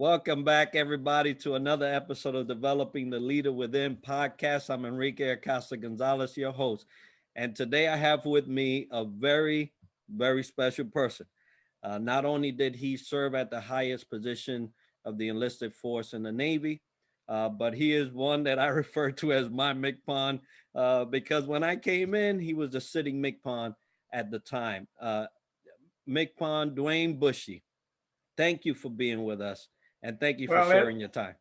Welcome back, everybody, to another episode of Developing the Leader Within podcast. I'm Enrique Acosta Gonzalez, your host. And today I have with me a very, very special person. Not only did he serve at the highest position of the enlisted force in the Navy, but he is one that I refer to as my MCPON because when I came in, he was the sitting MCPON at the time. MCPON Duane Bushey, thank you for being with us. And thank you for Well, sharing your time.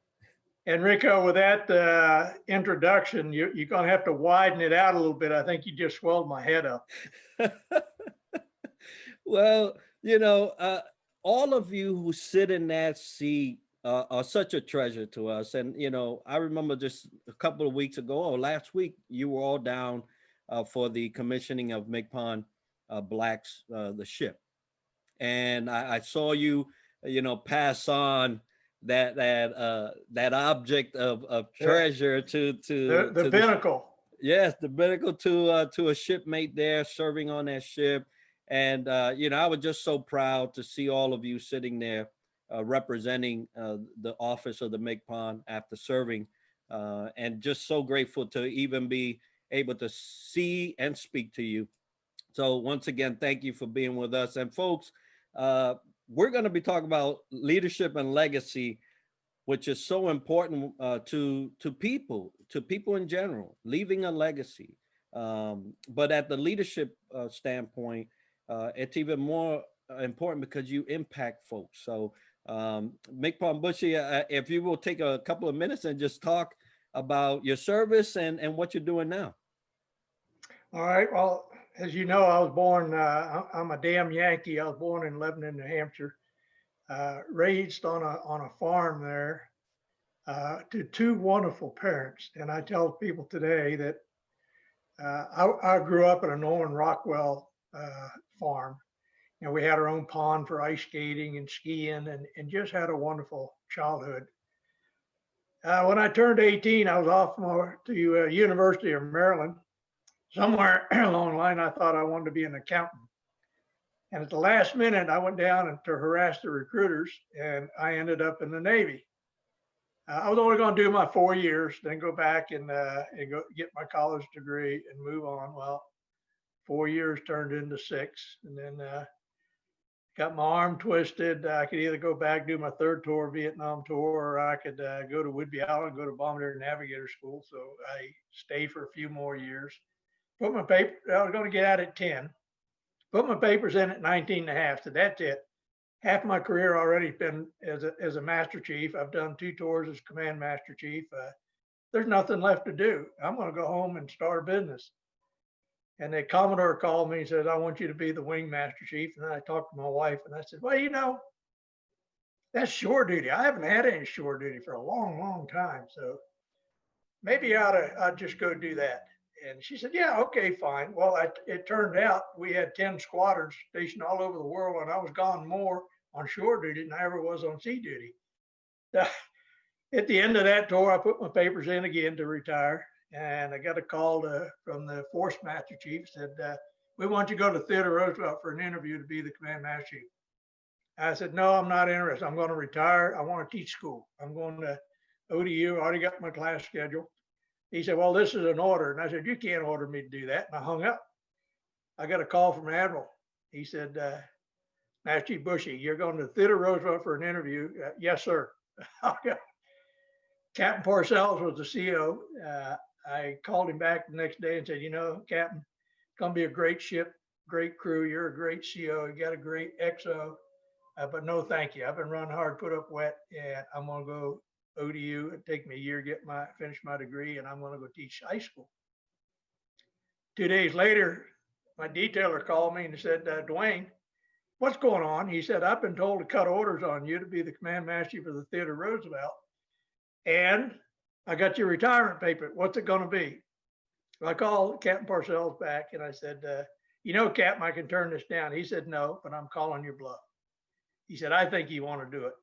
Enrico, with that introduction, you're going to have to widen it out a little bit. I think you just swelled my head up. Well, all of you who sit in that seat are such a treasure to us. And, I remember just a couple of weeks ago or last week, you were all down for the commissioning of MCPON Blacks, the ship. And I saw you, pass on that object of treasure to the pinnacle. Yes, the pinnacle to a shipmate there serving on that ship. And I was just so proud to see all of you sitting there representing the office of the MCPON after serving, and just so grateful to even be able to see and speak to you. So once again, thank you for being with us. And folks, we're going to be talking about leadership and legacy, which is so important to people in general, leaving a legacy. But at the leadership standpoint, it's even more important because you impact folks. So MCPON Bushey, if you will take a couple of minutes and just talk about your service and what you're doing now. All right. Well, as you know, I was born, I'm a damn Yankee. I was born in Lebanon, New Hampshire, raised on a farm there to two wonderful parents. And I tell people today that I grew up at a Norman Rockwell farm. We had our own pond for ice skating and skiing and just had a wonderful childhood. When I turned 18, I was off to University of Maryland. Somewhere along the line, I thought I wanted to be an accountant. And at the last minute, I went down to harass the recruiters, and I ended up in the Navy. I was only going to do my 4 years, then go back and go get my college degree and move on. Well, 4 years turned into 6, and then got my arm twisted. I could either go back, do my third tour, Vietnam tour, or I could go to Whidbey Island, go to Bombardier Navigator School. So I stayed for a few more years. Put my paper, I was going to get out at 10. Put my papers in at 19 and a half. So that's it. Half my career already been as a Master Chief. I've done 2 tours as Command Master Chief. There's nothing left to do. I'm going to go home and start a business. And the Commodore called me and said, I want you to be the Wing Master Chief. And then I talked to my wife and I said, well, that's shore duty. I haven't had any shore duty for a long, long time. So maybe I'd just go do that. And she said, yeah, okay, fine. Well, it turned out we had 10 squadrons stationed all over the world, and I was gone more on shore duty than I ever was on sea duty. At the end of that tour, I put my papers in again to retire, and I got a call from the Force Master Chief, said, we want you to go to Theodore Roosevelt for an interview to be the Command Master Chief. I said, no, I'm not interested. I'm going to retire. I want to teach school. I'm going to ODU. I already got my class schedule. He said, well, this is an order. And I said, you can't order me to do that. And I hung up. I got a call from Admiral. He said, Master Chief Bushey, you're going to Theodore Roosevelt for an interview. Yes, sir. Captain Parcells was the CO. I called him back the next day and said, Captain, it's going to be a great ship, great crew. You're a great CO. You got a great XO. But no, thank you. I've been running hard, put up wet, and I'm going to go ODU. It'd take me a year to finish my degree, and I'm going to go teach high school. 2 days later, my detailer called me and said, Duane, what's going on? He said, I've been told to cut orders on you to be the Command Master for the Theodore Roosevelt, and I got your retirement paper. What's it going to be? So I called Captain Parcells back, and I said, Captain, I can turn this down. He said, no, but I'm calling your bluff. He said, I think you want to do it.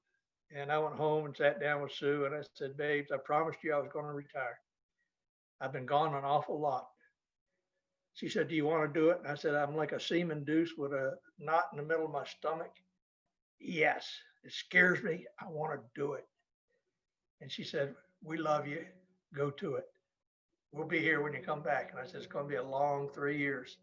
And I went home and sat down with Sue and I said, babes, I promised you I was going to retire. I've been gone an awful lot. She said, do you want to do it? And I said, I'm like a semen deuce with a knot in the middle of my stomach. yes, it scares me. I want to do it. And she said, we love you. Go to it. We'll be here when you come back. And I said, it's going to be a long 3 years.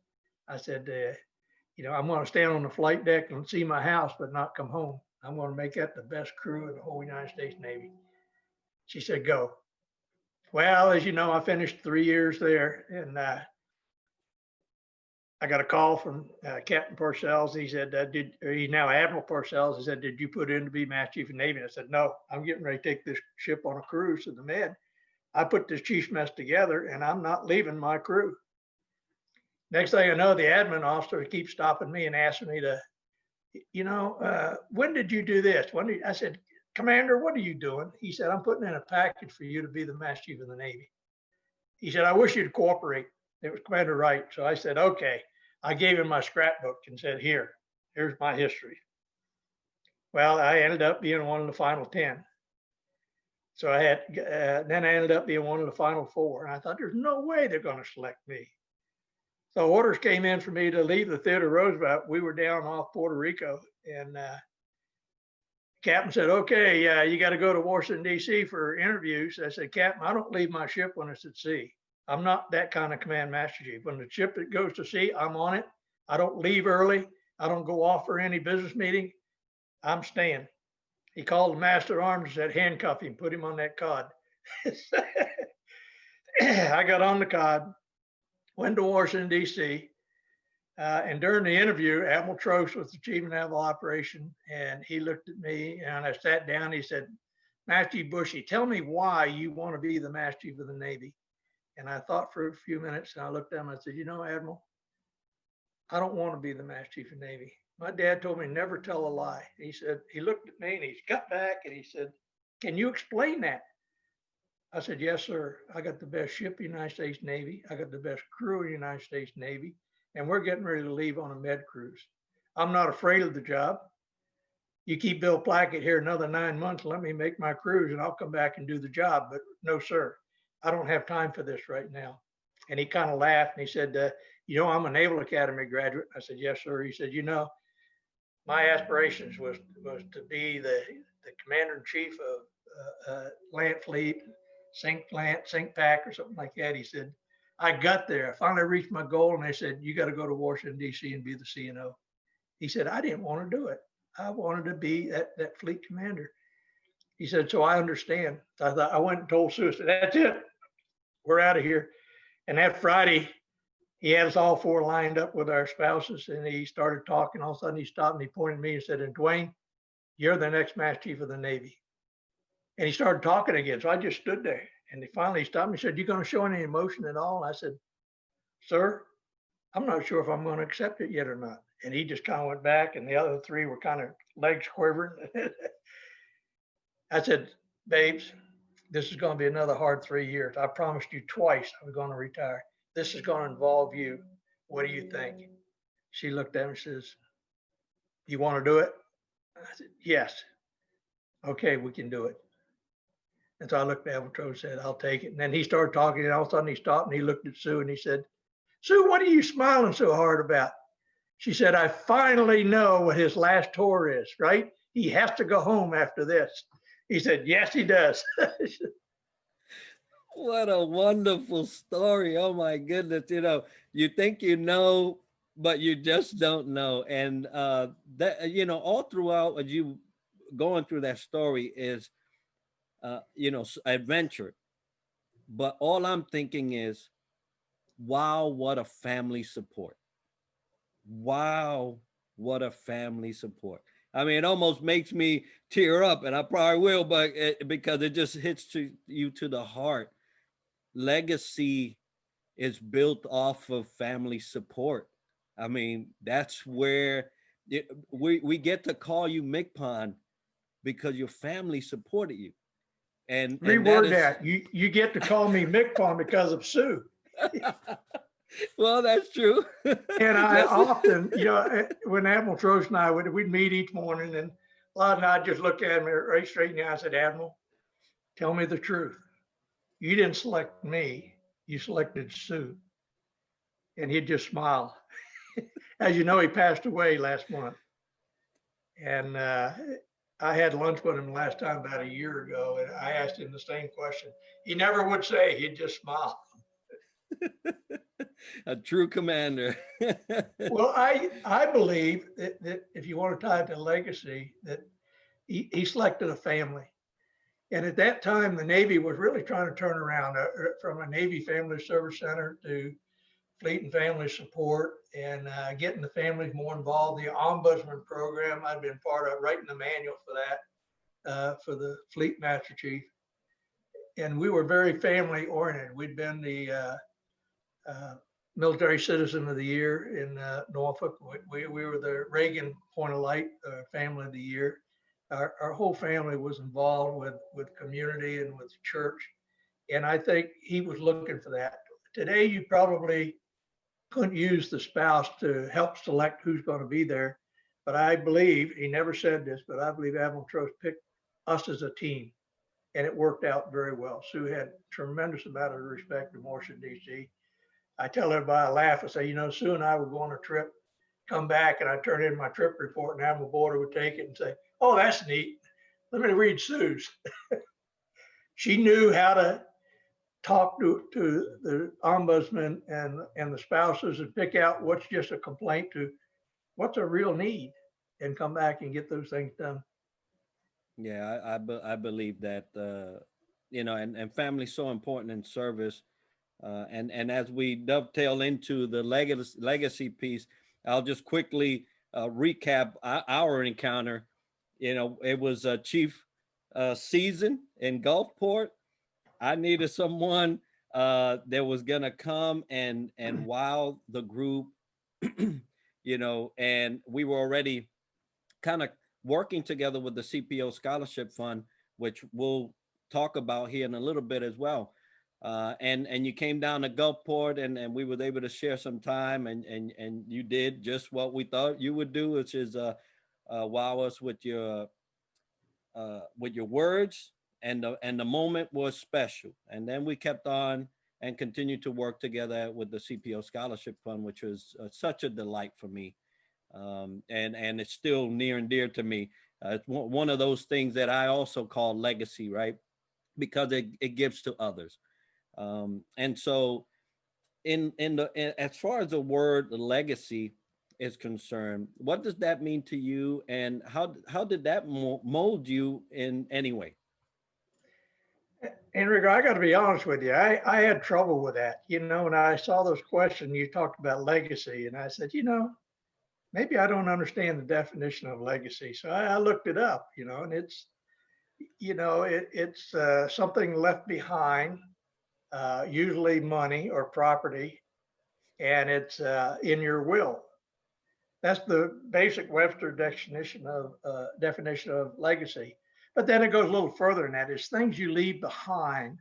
I said, I'm going to stand on the flight deck and see my house, but not come home. I'm going to make that the best crew in the whole United States Navy. She said, go. Well, as you know, I finished 3 years there, and I got a call from Captain Parcells. He said, he's now Admiral Parcells. He said, did you put in to be Master Chief of Navy? And I said, no, I'm getting ready to take this ship on a cruise to the Med. I put this chief's mess together, and I'm not leaving my crew. Next thing I know, the admin officer keeps stopping me and asking me to, when did you do this? I said, Commander, what are you doing? He said, I'm putting in a package for you to be the Master Chief of the Navy. He said, I wish you'd cooperate. It was Commander Wright. So I said, okay. I gave him my scrapbook and said, here's my history. Well, I ended up being one of the final 10. So then I ended up being one of the final 4. And I thought, there's no way they're going to select me. So orders came in for me to leave the Theodore Roosevelt. We were down off Puerto Rico, and Captain said, okay, you got to go to Washington, D.C. for interviews. I said, Captain, I don't leave my ship when it's at sea. I'm not that kind of command master chief. When the ship that goes to sea, I'm on it. I don't leave early. I don't go off for any business meeting. I'm staying. He called the master of arms and said, handcuff him, put him on that cod. I got on the cod, went to Washington, D.C., and during the interview, Admiral Trost was the chief of naval operation, and he looked at me, and I sat down. He said, Master Chief Bushey, tell me why you want to be the Master Chief of the Navy. And I thought for a few minutes, and I looked at him and I said, Admiral, I don't want to be the Master Chief of the Navy. My dad told me never tell a lie. He said, he looked at me and he got back and he said, can you explain that? I said, yes, sir. I got the best ship in the United States Navy. I got the best crew in the United States Navy. And we're getting ready to leave on a med cruise. I'm not afraid of the job. You keep Bill Plackett here another 9 months, let me make my cruise and I'll come back and do the job. But no, sir, I don't have time for this right now. And he kind of laughed and he said, I'm a Naval Academy graduate. I said, yes, sir. He said, my aspirations was to be the commander-in-chief of Land Fleet, Sink Pack or something like that. He said, I got there. I finally reached my goal and they said, you got to go to Washington, D.C. and be the CNO. He said, I didn't want to do it. I wanted to be that fleet commander. He said, so I understand. So I went and told Sue, I said, that's it. We're out of here. And that Friday, he had us all 4 lined up with our spouses and he started talking. All of a sudden he stopped and he pointed at me and said, and Duane, you're the next Master Chief of the Navy. And he started talking again. So I just stood there and he finally stopped me and said, you going to show any emotion at all? And I said, sir, I'm not sure if I'm going to accept it yet or not. And he just kind of went back and the other 3 were kind of legs quivering. I said, babes, this is going to be another hard 3 years. I promised you twice I was going to retire. This is going to involve you. What do you think? She looked at me and says, you want to do it? I said, yes. Okay, we can do it. And so I looked at Admiral and said, I'll take it. And then he started talking and all of a sudden he stopped and he looked at Sue and he said, Sue, what are you smiling so hard about? She said, I finally know what his last tour is, right? He has to go home after this. He said, yes, he does. What a wonderful story. Oh my goodness. You think but you just don't know. And that, all throughout as you going through that story is, adventure. But all I'm thinking is, wow, what a family support. Wow, what a family support. I mean, it almost makes me tear up, and I probably will, but because it just hits you to the heart. Legacy is built off of family support. I mean, that's where we get to call you MCPON because your family supported you. And reword that. You get to call me MCPON because of Sue. Well, that's true. And I often, when Admiral Trost and I we'd meet each morning, and a lot of night I'd just look at him right straight in the eye and said, Admiral, tell me the truth. You didn't select me, you selected Sue. And he'd just smile. As you know, he passed away last month. And I had lunch with him last time about a year ago, and I asked him the same question. He never would say, he'd just smile. A true commander. Well, I believe that if you want to tie it to legacy, that he selected a family. And at that time, the Navy was really trying to turn around from a Navy Family Service Center to Fleet and Family Support, and getting the families more involved. The Ombudsman program, I've been part of writing the manual for that, for the Fleet Master Chief. And we were very family oriented. We'd been the uh, Military Citizen of the Year in Norfolk. We were the Reagan Point of Light Family of the Year. Our whole family was involved with community and with church. And I think he was looking for that. Today, you probably couldn't use the spouse to help select who's going to be there. But I believe, he never said this, but I believe Admiral Trost picked us as a team, and it worked out very well. Sue had tremendous amount of respect for Washington, D.C. I tell everybody, I laugh and say, you know, Sue and I would go on a trip, come back, and I turn in my trip report, and Admiral Boarder would take it and say, oh, that's neat. Let me read Sue's. She knew how to talk to the ombudsman and the spouses and pick out what's just a complaint to what's a real need, and come back and get those things done. Yeah, I believe that, you know, and family's so important in service. And as we dovetail into the legacy piece, I'll just quickly recap our encounter. You know, it was a chief season in Gulfport. I needed someone that was gonna come and wow the group, you know, and we were already kind of working together with the CPO Scholarship Fund, which we'll talk about here in a little bit as well. And you came down to Gulfport, and we were able to share some time, and you did just what we thought you would do, which is wow us with your words, and the moment was special. And then we kept on and continued to work together with the CPO Scholarship Fund, which was such a delight for me, and it's still near and dear to me. It's one of those things that I also call legacy, right? Because it gives to others. And so, as far as the word legacy is concerned, what does that mean to you, and how did that mold you in any way? Enrico, I got to be honest with you. I had trouble with that. You know, when I saw those questions, you talked about legacy, and I said, you know, maybe I don't understand the definition of legacy. So I looked it up, you know, and it's, you know, it's something left behind, usually money or property, and it's in your will. That's the basic Webster definition of legacy. But then it goes a little further than that. It's things you leave behind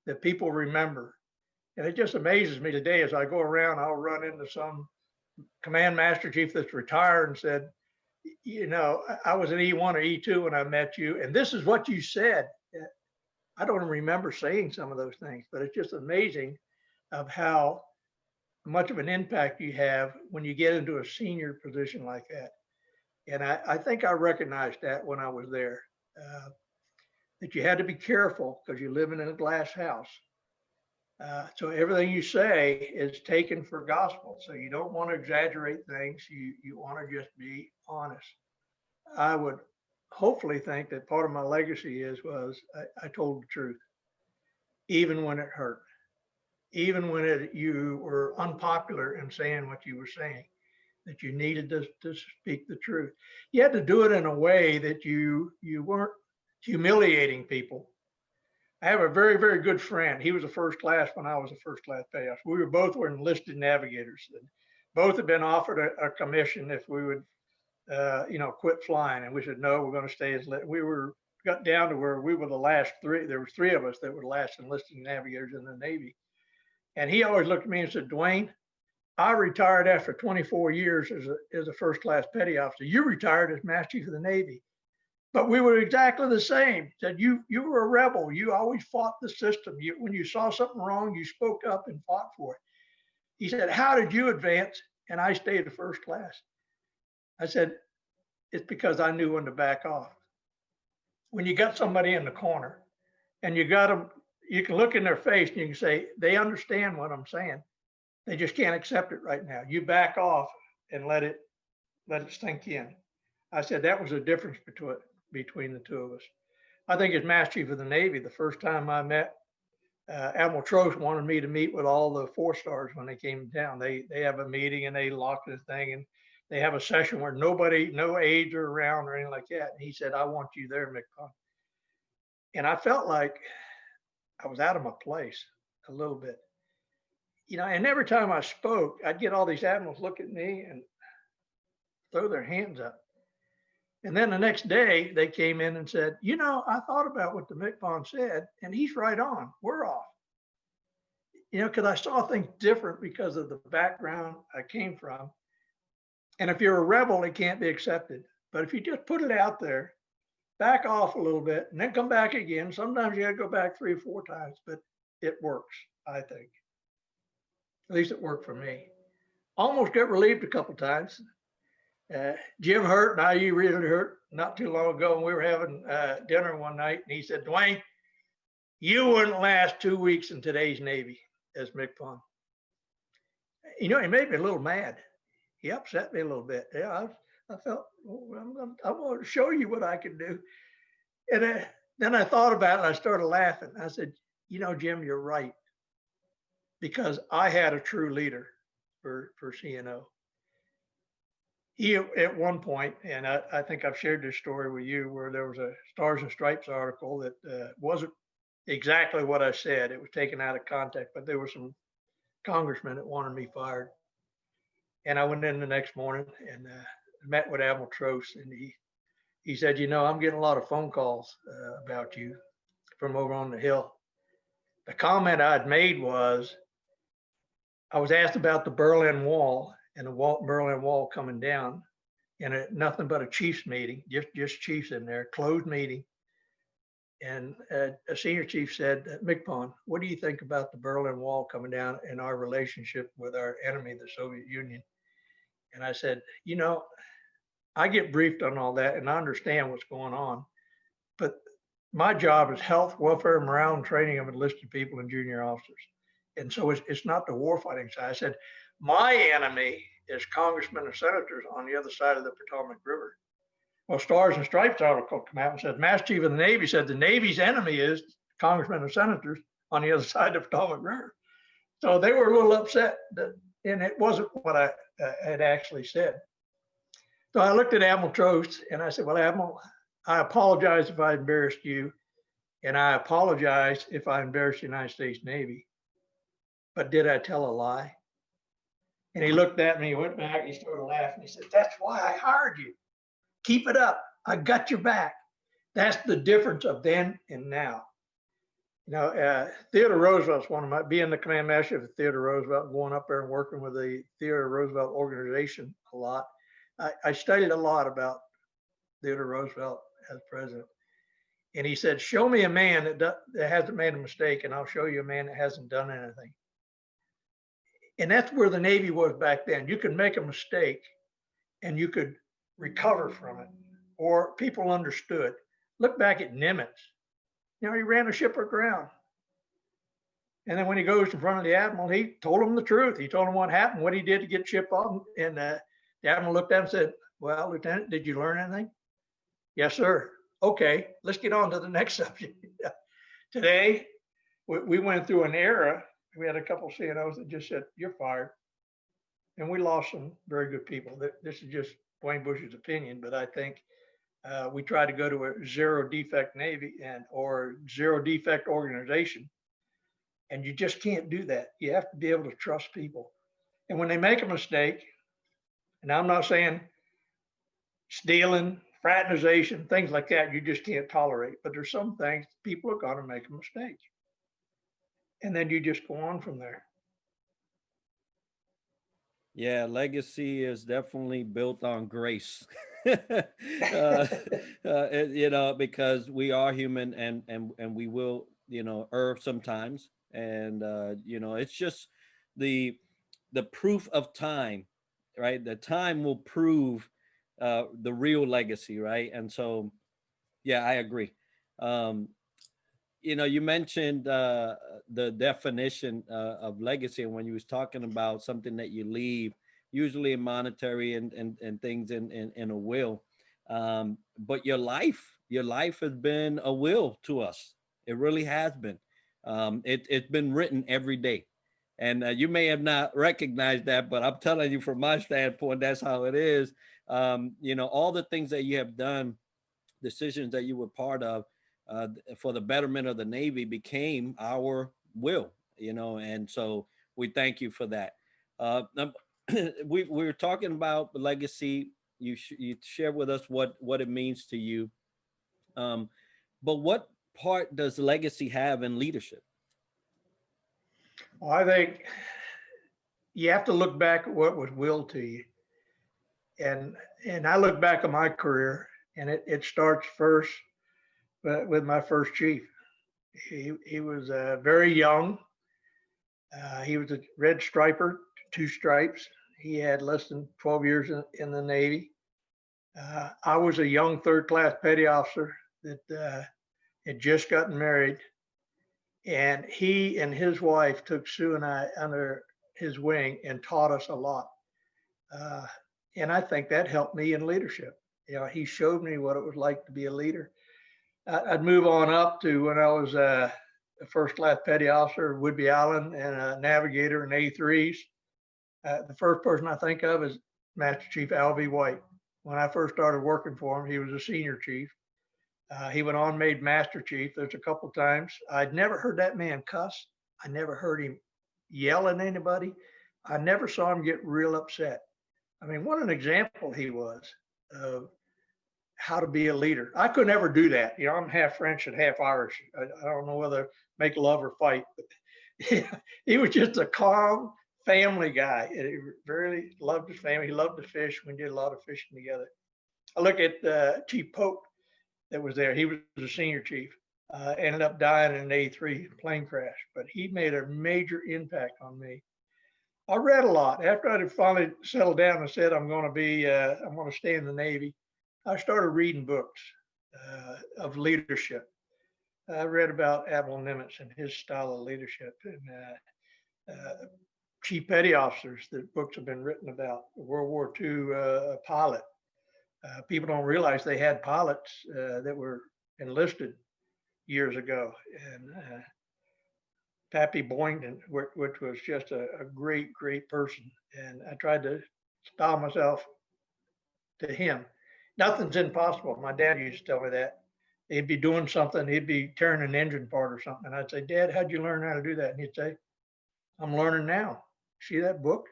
that people remember. And it just amazes me today as I go around, I'll run into some command master chief that's retired and said, you know, I was an E1 or E2 when I met you, and this is what you said. I don't remember saying some of those things, but it's just amazing of how much of an impact you have when you get into a senior position like that. And I think I recognized that when I was there, that you had to be careful because you're living in a glass house. So everything you say is taken for gospel. So you don't want to exaggerate things. You want to just be honest. I would hopefully think that part of my legacy was I told the truth, even when it hurt, even when you were unpopular in saying what you were saying, that you needed to speak the truth. You had to do it in a way that you weren't humiliating people. I have a very, very good friend. He was a first class when I was a first class payoff. We were enlisted navigators. And both had been offered a commission if we would, you know, quit flying. And we said, no, we're going to stay as we got down to where we were the last three. There was three of us that were the last enlisted navigators in the Navy. And he always looked at me and said, Duane, I retired after 24 years as a first class petty officer. You retired as Master Chief of the Navy. But we were exactly the same. Said you were a rebel. You always fought the system. When you saw something wrong, you spoke up and fought for it. He said, how did you advance? And I stayed at first class. I said, it's because I knew when to back off. When you got somebody in the corner and you got them, you can look in their face and you can say, they understand what I'm saying. They just can't accept it right now. You back off and let it sink in. I said that was the difference between the two of us. I think as Master Chief of the Navy, the first time I met Admiral Trost wanted me to meet with all the 4-stars when they came down. They have a meeting and they lock this thing and they have a session where nobody, no aides are around or anything like that. And he said, I want you there, MCPON. And I felt like I was out of my place a little bit. You know, and every time I spoke, I'd get all these admirals look at me and throw their hands up. And then the next day they came in and said, you know, I thought about what the MCPON said and he's right on, we're off. You know, because I saw things different because of the background I came from. And if you're a rebel, it can't be accepted. But if you just put it out there, back off a little bit and then come back again. Sometimes you got to go back 3 or 4 times, but it works, I think. At least it worked for me. Almost got relieved a couple times. Jim hurt and IU really hurt not too long ago. And we were having dinner one night and he said, Duane, you wouldn't last 2 weeks in today's Navy as MCPON. You know, he made me a little mad. He upset me a little bit. Yeah, I felt, well, I'm going to show you what I can do. And then I thought about it and I started laughing. I said, you know, Jim, you're right. Because I had a true leader for CNO. He, at one point, and I think I've shared this story with you, where there was a Stars and Stripes article that wasn't exactly what I said. It was taken out of context, but there were some congressmen that wanted me fired. And I went in the next morning and met with Admiral Trost, and he said, you know, I'm getting a lot of phone calls about you from over on the Hill. The comment I'd made was, I was asked about the Berlin Wall and the Berlin Wall coming down, and nothing but a chiefs meeting, just chiefs in there, closed meeting. And a senior chief said, MCPON, what do you think about the Berlin Wall coming down and our relationship with our enemy, the Soviet Union? And I said, you know, I get briefed on all that and I understand what's going on, but my job is health, welfare, morale, and training of enlisted people and junior officers. And so it's not the warfighting side. I said, my enemy is congressmen and senators on the other side of the Potomac River. Well, Stars and Stripes article came out and said, Master Chief of the Navy said the Navy's enemy is congressmen and senators on the other side of the Potomac River. So they were a little upset, and it wasn't what I had actually said. So I looked at Admiral Trost and I said, well, Admiral, I apologize if I embarrassed you, and I apologize if I embarrassed the United States Navy. But did I tell a lie? And he looked at me, he went back, he started laughing. He said, that's why I hired you. Keep it up. I got your back. That's the difference of then and now. You know, Theodore Roosevelt's being the command master of Theodore Roosevelt, going up there and working with the Theodore Roosevelt organization a lot. I studied a lot about Theodore Roosevelt as president. And he said, show me a man that hasn't made a mistake, and I'll show you a man that hasn't done anything. And that's where the Navy was back then. You could make a mistake and you could recover from it, or people understood. Look back at Nimitz. You know, he ran a ship aground. And then when he goes in front of the admiral, he told him the truth. He told him what happened, what he did to get ship off. And the admiral looked at him and said, well, Lieutenant, did you learn anything? Yes, sir. Okay, let's get on to the next subject. Today, we went through an era. We had a couple of CNOs that just said, you're fired. And we lost some very good people. This is just Duane Bushey's opinion, but I think we try to go to a zero defect Navy or zero defect organization. And you just can't do that. You have to be able to trust people. And when they make a mistake, and I'm not saying stealing, fraternization, things like that, you just can't tolerate. But there's some things people are going to make a mistake. And then you just go on from there. Yeah, legacy is definitely built on grace. You know, because we are human and we will, you know, err sometimes. And, you know, it's just the proof of time, right? The time will prove the real legacy, right? And so, yeah, I agree. Um, you mentioned the definition of legacy, and when you was talking about something that you leave, usually in monetary and things in a will. But your life has been a will to us. It really has been. It's been written every day. And you may have not recognized that, but I'm telling you, from my standpoint, that's how it is. All the things that you have done, decisions that you were part of, for the betterment of the Navy, became our will, and so we thank you for that. We were talking about legacy. You share with us what it means to you. Um, but what part does legacy have in leadership? Well, I think you have to look back at what was willed to you. And I look back at my career, and it starts first with my first chief. He was very young. He was a red striper, two stripes. He had less than 12 years in the Navy. I was a young third class petty officer that had just gotten married. And he and his wife took Sue and I under his wing and taught us a lot. Uh, and I think that helped me in leadership. He showed me what it was like to be a leader. I'd move on up to when I was a first class petty officer, Whidbey Island, and a navigator in A3s. The first person I think of is Master Chief Al.B. White. When I first started working for him, he was a senior chief. He went on, made Master Chief. There's a couple times. I'd never heard that man cuss. I never heard him yell at anybody. I never saw him get real upset. I mean, what an example he was of how to be a leader. I could never do that. I'm half French and half Irish. I don't know whether make love or fight, but he was just a calm family guy. And he really loved his family. He loved to fish. We did a lot of fishing together. I look at Chief Pope that was there. He was a senior chief. Ended up dying in an A3 plane crash, but he made a major impact on me. I read a lot. After I had finally settled down and said I'm going to stay in the Navy, I started reading books of leadership. I read about Admiral Nimitz and his style of leadership, and chief petty officers that books have been written about. World War II pilot. People don't realize they had pilots that were enlisted years ago, and Pappy Boynton, which was just a great, great person. And I tried to style myself to him. Nothing's impossible. My dad used to tell me that. He'd be doing something, he'd be tearing an engine apart or something. And I'd say, Dad, how'd you learn how to do that? And he'd say, I'm learning now. See that book?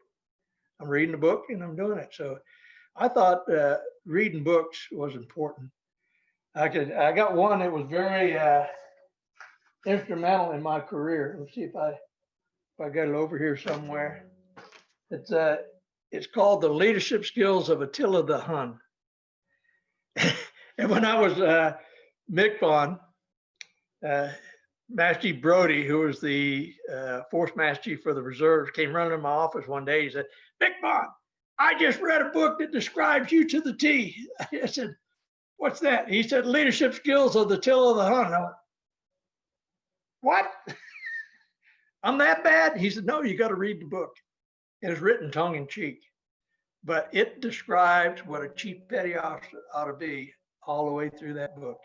I'm reading the book and I'm doing it. So I thought reading books was important. I got one that was very instrumental in my career. Let's see if I got it over here somewhere. It's called The Leadership Skills of Attila the Hun. And when I was MCPON, Master Chief Brody, who was the Force Master Chief for the reserves, came running to my office one day. He said, MCPON, I just read a book that describes you to the T. I said, what's that? He said, Leadership Skills of the Attila the Hun. I went, what? I'm that bad? He said, no, you got to read the book. It's written tongue in cheek, but it describes what a chief petty officer ought to be all the way through that book.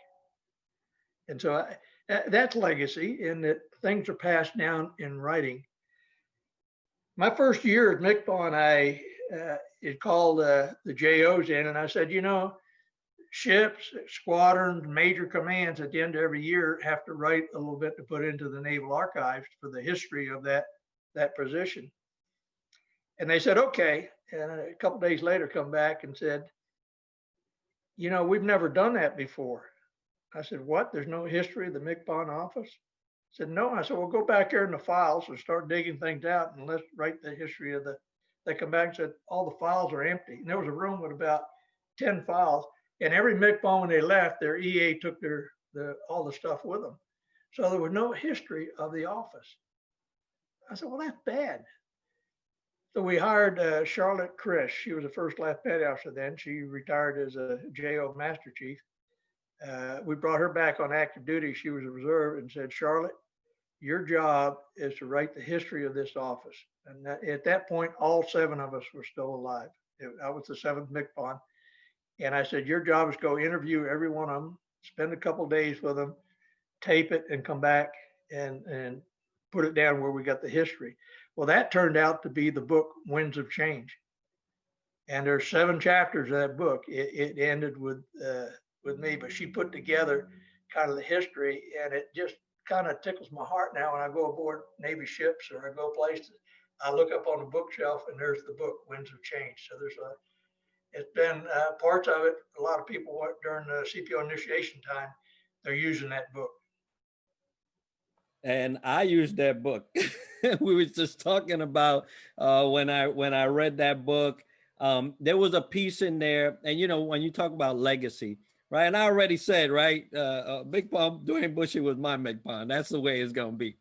And so that's legacy, in that things are passed down in writing. My first year at MCPON, it called the JOs in, and I said, ships, squadrons, major commands at the end of every year have to write a little bit to put into the Naval Archives for the history of that position. And they said, okay. And a couple days later, come back and said, we've never done that before. I said, what? There's no history of the MCPON office? I said, no. I said, well, go back there in the files and start digging things out and let's write the history of They come back and said, all the files are empty. And there was a room with about 10 files. And every MCPON, when they left, their EA took all the stuff with them. So there was no history of the office. I said, well, that's bad. So we hired Charlotte Chris. She was the first class petty officer then. She retired as a JO Master Chief. We brought her back on active duty. She was a reserve and said, Charlotte, your job is to write the history of this office. And at that point, all 7 of us were still alive. I was the 7th MCPON. And I said, your job is to go interview every one of them, spend a couple of days with them, tape it, and come back and put it down where we got the history. Well, that turned out to be the book Winds of Change. And there's 7 chapters of that book. It ended with me, but she put together kind of the history, and it just kind of tickles my heart now when I go aboard Navy ships or I go places. I look up on the bookshelf and there's the book Winds of Change. So it's been parts of it. A lot of people during the CPO initiation time, they're using that book. And I used that book. We were just talking about when I read that book. There was a piece in there, and when you talk about legacy, right? And I already said, right, MCPON, Duane Bushey was my MCPON. That's the way it's gonna be.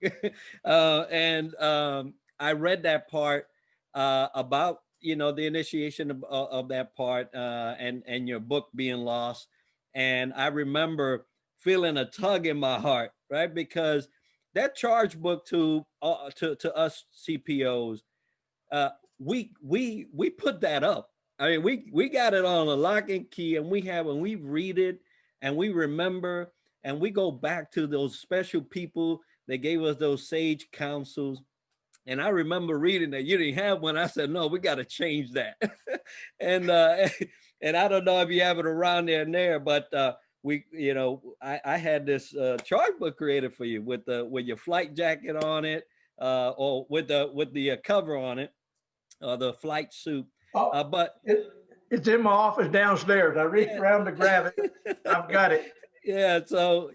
I read that part about the initiation of that part and your book being lost, and I remember feeling a tug in my heart, right, because that charge book to us CPOs, we put that up. I mean, we got it on a lock and key, and we read it and we remember, and we go back to those special people that gave us those sage counsels. And I remember reading that you didn't have one. I said, no, we got to change that. and I don't know if you have it around there, but I had this charge book created for you with your flight jacket on it, or with the cover on it, the flight suit. But it's in my office downstairs. I reached around to grab it. I've got it. Yeah. So,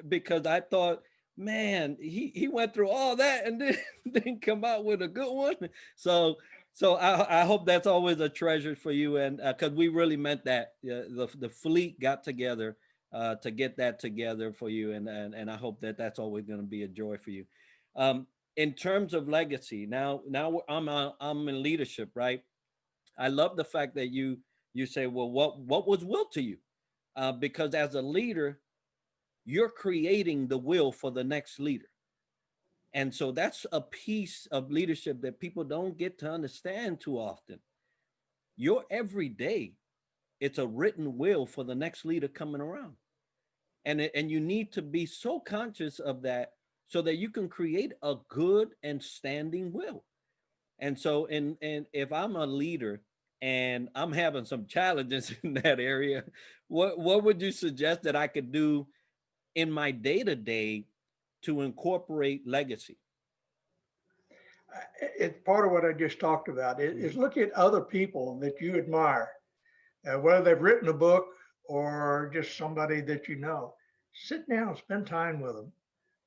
because I thought, man, he went through all that and then didn't come out with a good one. So I hope that's always a treasure for you. And because we really meant that. The fleet got together to get that together for you. And I hope that's always going to be a joy for you. In terms of legacy, now I'm in leadership, right? I love the fact that you say, well, what was will to you? Because as a leader, you're creating the will for the next leader. And so that's a piece of leadership that people don't get to understand too often. Your every day, it's a written will for the next leader coming around. And you need to be so conscious of that so that you can create a good and standing will. And so, and if I'm a leader and I'm having some challenges in that area, what would you suggest that I could do in my day-to-day to incorporate legacy? It's part of what I just talked about. Is look at other people that you admire, whether they've written a book or just somebody that you know. Sit down, spend time with them,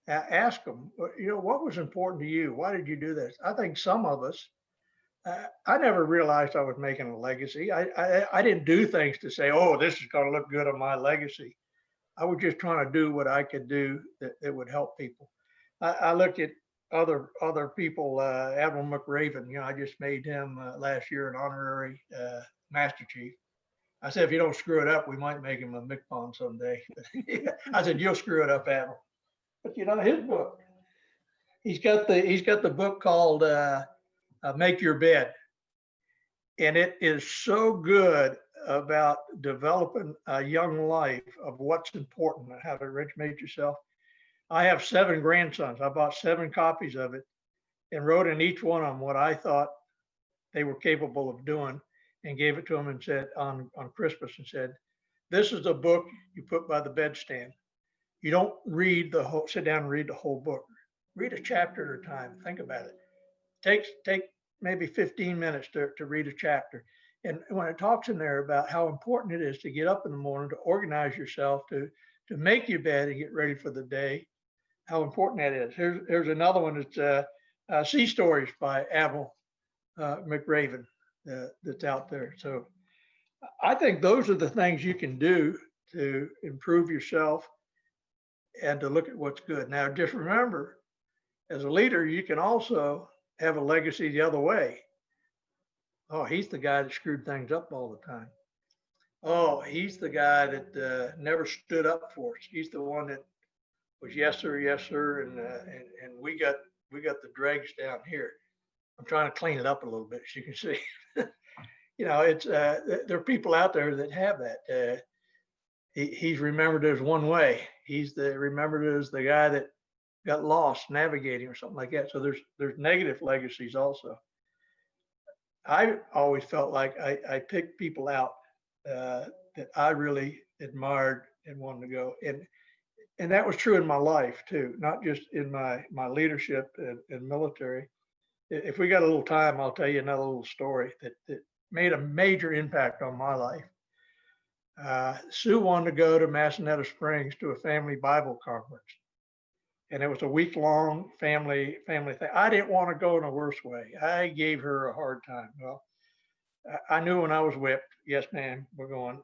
ask them, what was important to you? Why did you do this? I think some of us, I never realized I was making a legacy. I didn't do things to say, oh, this is going to look good on my legacy. I was just trying to do what I could do that would help people. I looked at other people, Admiral McRaven, I just made him last year an honorary Master Chief. I said, if you don't screw it up, we might make him a MCPON someday. I said, you'll screw it up, Admiral. But his book, he's got the book called Make Your Bed. And it is so good about developing a young life of what's important and how to educate yourself. I have 7 grandsons. I bought 7 copies of it and wrote in each one of them what I thought they were capable of doing and gave it to them and said on Christmas and said, this is a book you put by the bedstand. You don't sit down and read the whole book. Read a chapter at a time. Think about it. Take maybe 15 minutes to read a chapter. And when it talks in there about how important it is to get up in the morning, to organize yourself, to make your bed and get ready for the day, how important that is. Here's another one. It's Sea Stories by Admiral McRaven that's out there. So I think those are the things you can do to improve yourself and to look at what's good. Now, just remember, as a leader, you can also have a legacy the other way. Oh, he's the guy that screwed things up all the time. Oh, he's the guy that never stood up for us. He's the one that was yes sir, and we got the dregs down here. I'm trying to clean it up a little bit, as you can see. It's there are people out there that have that. He's remembered as one way. He's remembered as the guy that got lost navigating or something like that. So there's negative legacies also. I always felt like I picked people out that I really admired and wanted to go. And that was true in my life too, not just in my leadership and military. If we got a little time, I'll tell you another little story that made a major impact on my life. Sue wanted to go to Massanetter Springs to a family Bible conference, and it was a week-long family thing. I didn't want to go in a worse way. I gave her a hard time. Well, I knew when I was whipped, yes, ma'am, we're going.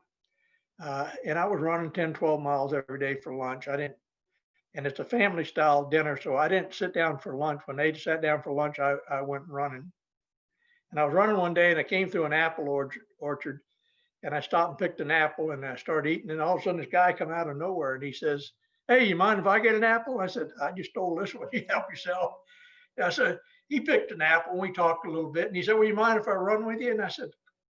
And I was running 10, 12 miles every day for lunch. And it's a family style dinner, so I didn't sit down for lunch. When they sat down for lunch, I went running. And I was running one day and I came through an apple orchard and I stopped and picked an apple and I started eating. And all of a sudden this guy come out of nowhere and he says, "Hey, you mind if I get an apple?" And I said, "I just stole this one. You help yourself." And I said, he picked an apple and we talked a little bit. And he said, "Well, you mind if I run with you?" And I said,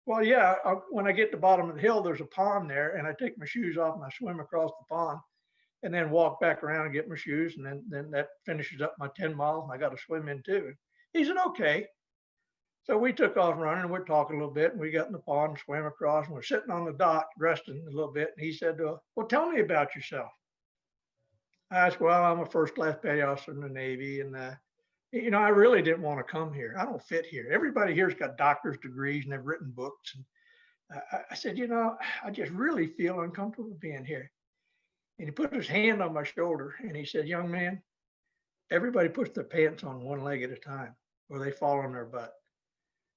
"Well, yeah, when I get to the bottom of the hill, there's a pond there. And I take my shoes off and I swim across the pond and then walk back around and get my shoes. And then that finishes up my 10 miles and I got to swim in too." He said, "Okay." So we took off running and we're talking a little bit and we got in the pond and swam across and we're sitting on the dock resting a little bit. And he said, "Well, tell me about yourself." I said, "Well, I'm a first class petty officer in the Navy. And, I really didn't want to come here. I don't fit here. Everybody here's got doctor's degrees and they've written books." And I said, "I just really feel uncomfortable being here." And he put his hand on my shoulder and he said, "Young man, everybody puts their pants on one leg at a time or they fall on their butt."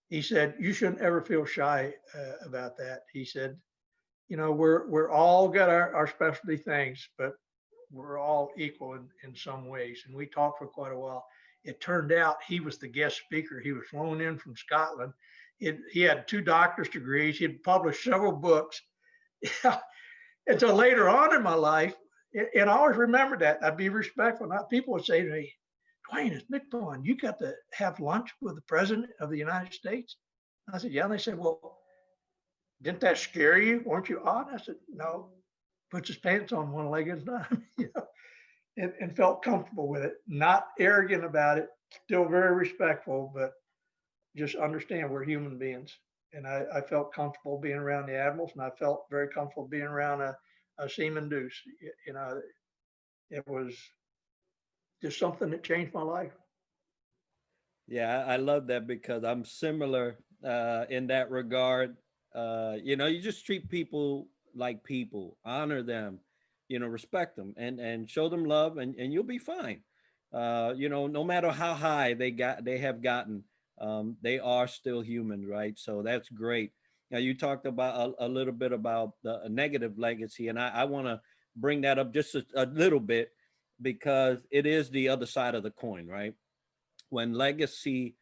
He said, "You shouldn't ever feel shy about that." He said, we're all got our specialty things, but we're all equal in some ways." And we talked for quite a while. It turned out he was the guest speaker. He was flown in from Scotland. He had 2 doctor's degrees. He had published several books. And so later on in my life, and I always remember that, I'd be respectful. Now, people would say to me, "Duane, it's MCPON. You got to have lunch with the President of the United States?" I said, "Yeah." And they said, "Well, didn't that scare you? Weren't you odd?" I said, "No." Puts his pants on one leg at a time, and felt comfortable with it. Not arrogant about it, still very respectful, but just understand we're human beings. And I felt comfortable being around the admirals, and I felt very comfortable being around a Seaman Deuce. It was just something that changed my life. Yeah, I love that because I'm similar in that regard. You just treat people like people, honor them, respect them and show them love and you'll be fine. No matter how high they have gotten, they are still human, right? So that's great. Now you talked about a little bit about the negative legacy, and I want to bring that up just a little bit because it is the other side of the coin, right? When legacy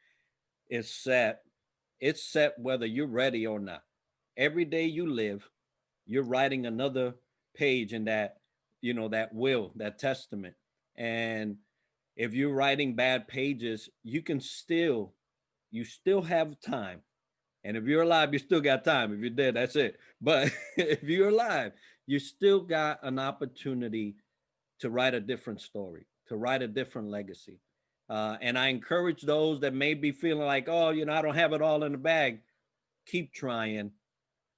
is set, it's set whether you're ready or not. Every day you live, you're writing another page in that will, that testament. And if you're writing bad pages, you still have time. And if you're alive, you still got time. If you're dead, that's it. But if you're alive, you still got an opportunity to write a different story, to write a different legacy. And I encourage those that may be feeling like, oh, I don't have it all in the bag. Keep trying,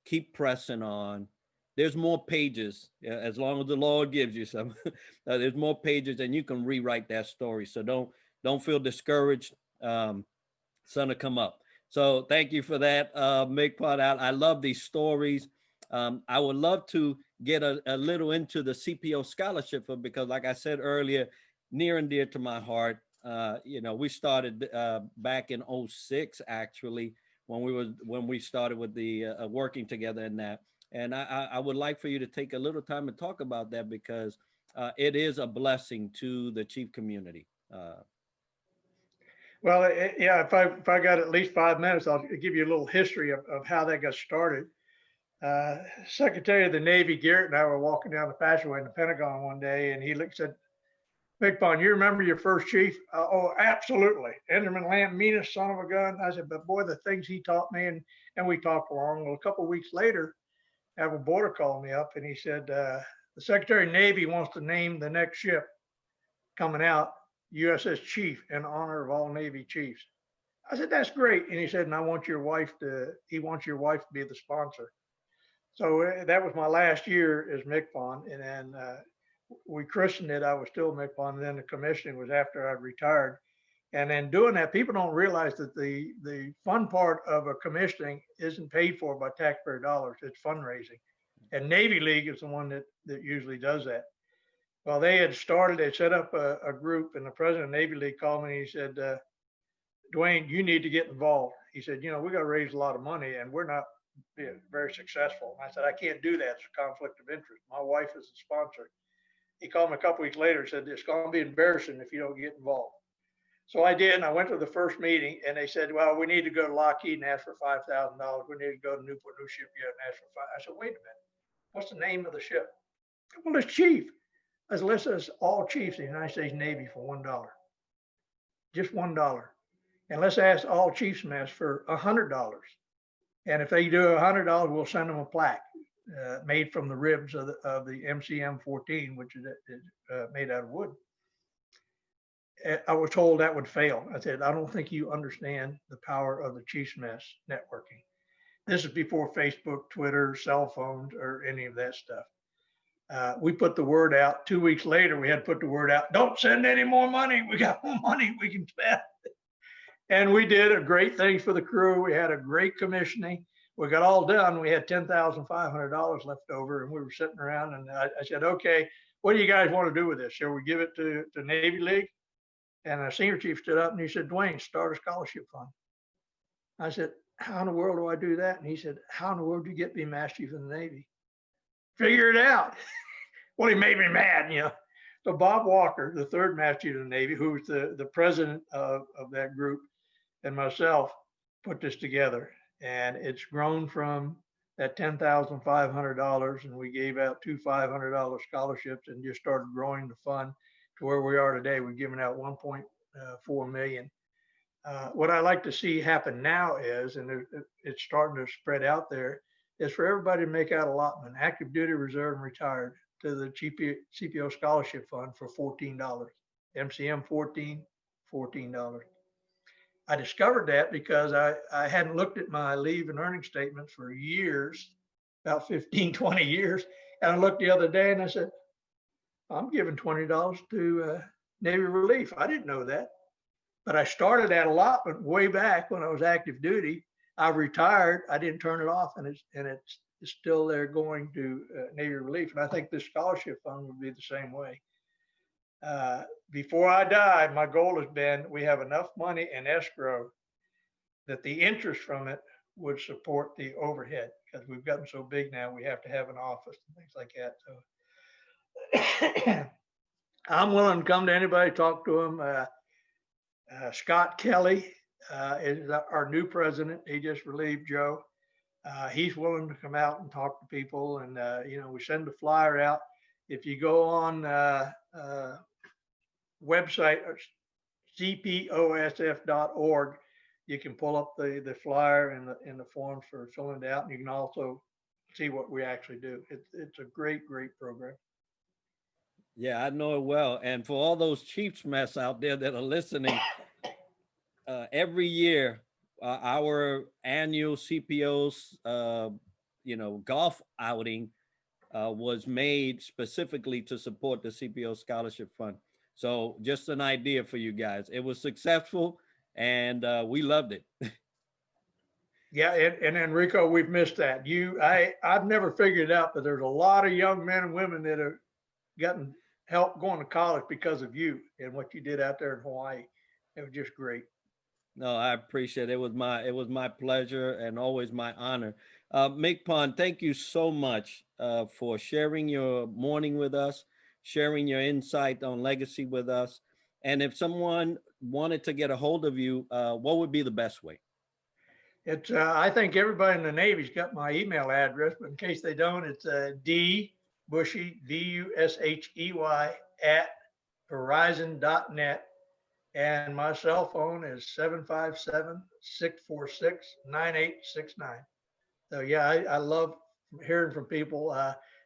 keep pressing on. There's more pages as long as the Lord gives you some. There's more pages, and you can rewrite that story. So don't feel discouraged. Sun to come up. So thank you for that, MCPON. I love these stories. I would love to get a little into the CPO scholarship because, like I said earlier, near and dear to my heart. We started back in 2006, actually, when we started with the working together in that. And I would like for you to take a little time and talk about that because it is a blessing to the chief community. Well, yeah, if I got at least 5 minutes, I'll give you a little history of how that got started. Secretary of the Navy Garrett and I were walking down the passageway in the Pentagon one day, and he looked said, "MCPON, you remember your first chief?" "Oh, absolutely. Enderman Lamb, meanest son of a gun." I said, "But boy, the things he taught me," and we talked along. Well, a couple of weeks later, Admiral Border called me up and he said, "The Secretary of Navy wants to name the next ship coming out USS Chief in honor of all Navy chiefs." I said, "That's great." And he said, "And he wants your wife to be the sponsor." So that was my last year as MCPON. And then we christened it. I was still MCPON. And then the commissioning was after I'd retired. And then doing that, people don't realize that the fun part of a commissioning isn't paid for by taxpayer dollars. It's fundraising. And Navy League is the one that usually does that. Well, they had started, they set up a group, and the president of Navy League called me and he said, "Duane, you need to get involved." He said, "We got to raise a lot of money and we're not being very successful." And I said, "I can't do that. It's a conflict of interest. My wife is the sponsor." He called me a couple weeks later and said, "It's going to be embarrassing if you don't get involved." So I did, and I went to the first meeting, and they said, "Well, we need to go to Lockheed and ask for $5,000. We need to go to Newport News Shipyard and ask for five." I said, "Wait a minute. What's the name of the ship?" "Well, it's Chief." I said, "Let's list all chiefs in the United States Navy for $1, just $1. And let's ask all chiefs mess for $100. And if they do $100, we'll send them a plaque made from the ribs of the MCM-14, which is made out of wood." I was told that would fail. I said, "I don't think you understand the power of the Chiefs Mess networking." This is before Facebook, Twitter, cell phones, or any of that stuff. We put the word out. 2 weeks later, we had to put the word out, "Don't send any more money. We got more money we can spend." And we did a great thing for the crew. We had a great commissioning. We got all done. We had $10,500 left over, and we were sitting around, and I said, "Okay, what do you guys want to do with this? Shall we give it to Navy League?" And a senior chief stood up and he said, "Duane, start a scholarship fund." I said, "How in the world do I do that?" And he said, "How in the world do you get to be Master Chief in the Navy?" Figure it out. Well, he made me mad. So Bob Walker, the third Master Chief of the Navy, who was the president of that group, and myself put this together. And it's grown from that $10,500, and we gave out two $500 scholarships and just started growing the fund to where we are today. We've given out 1.4 million. What I like to see happen now is, and it's starting to spread out there, is for everybody to make out allotment, active duty, reserve, and retired, to the CPO scholarship fund for $14. MCM 14, $14. I discovered that because I hadn't looked at my leave and earning statements for years, about 15, 20 years. And I looked the other day and I said, "I'm giving $20 to Navy Relief." I didn't know that, but I started that allotment way back when I was active duty. I retired. I didn't turn it off, and it's still there going to Navy Relief. And I think this scholarship fund would be the same way. Before I die, my goal has been we have enough money in escrow that the interest from it would support the overhead, because we've gotten so big now, we have to have an office and things like that. So I'm willing to come to anybody, talk to them. Scott Kelly is our new president. He just relieved Joe. He's willing to come out and talk to people, and we send a flyer out. If you go on website cposf.org, you can pull up the flyer and the forms for filling it out, and you can also see what we actually do. It's a great program. Yeah, I know it well. And for all those Chiefs mess out there that are listening, every year, our annual CPO's, golf outing was made specifically to support the CPO Scholarship Fund. So just an idea for you guys. It was successful, and we loved it. Yeah, and Enrico, we've missed that. I've never figured it out, but there's a lot of young men and women that have gotten help going to college because of you and what you did out there in Hawaii. It was just great. No, I appreciate it. It was my pleasure and always my honor. MCPON, thank you so much for sharing your morning with us, sharing your insight on legacy with us. And if someone wanted to get a hold of you, what would be the best way? It's, I think everybody in the Navy's got my email address, but in case they don't, it's D Bushey, Bushey at Verizon.net. And my cell phone is 757-646-9869. So yeah, I love hearing from people.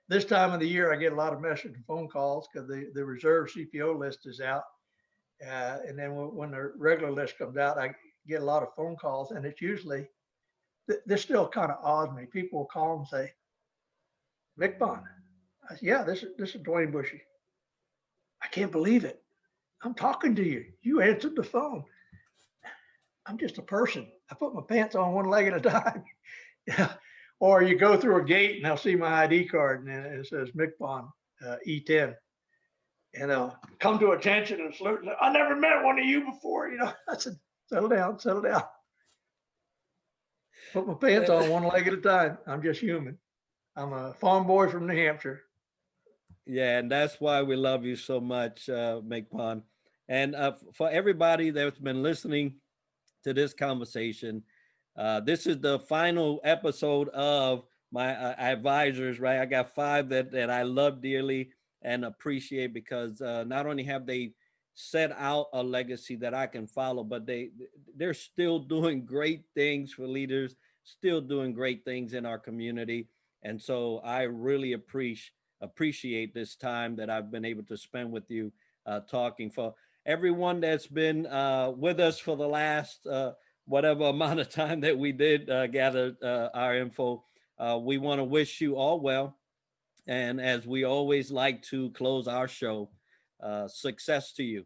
This time of the year, I get a lot of message and phone calls because the reserve CPO list is out. And then when the regular list comes out, I get a lot of phone calls, and it's usually, this still kind of awes me. People will call and say, MCPON. I said, yeah, this is Duane Bushey. I can't believe it. I'm talking to you. You answered the phone. I'm just a person. I put my pants on one leg at a time. Yeah. Or you go through a gate and they'll see my ID card and it says MCPON E10. And they'll come to attention and salute. And say, I never met one of you before. You know, I said, settle down, settle down. Put my pants on one leg at a time. I'm just human. I'm a farm boy from New Hampshire. Yeah, and that's why we love you so much, MCPON. And for everybody that's been listening to this conversation, this is the final episode of my advisors, right? I got 5 that I love dearly and appreciate because not only have they set out a legacy that I can follow, but they're still doing great things for leaders, still doing great things in our community. And so I really appreciate this time that I've been able to spend with you talking. For everyone that's been with us for the last whatever amount of time that we did gather our info, we want to wish you all well. And as we always like to close our show, success to you.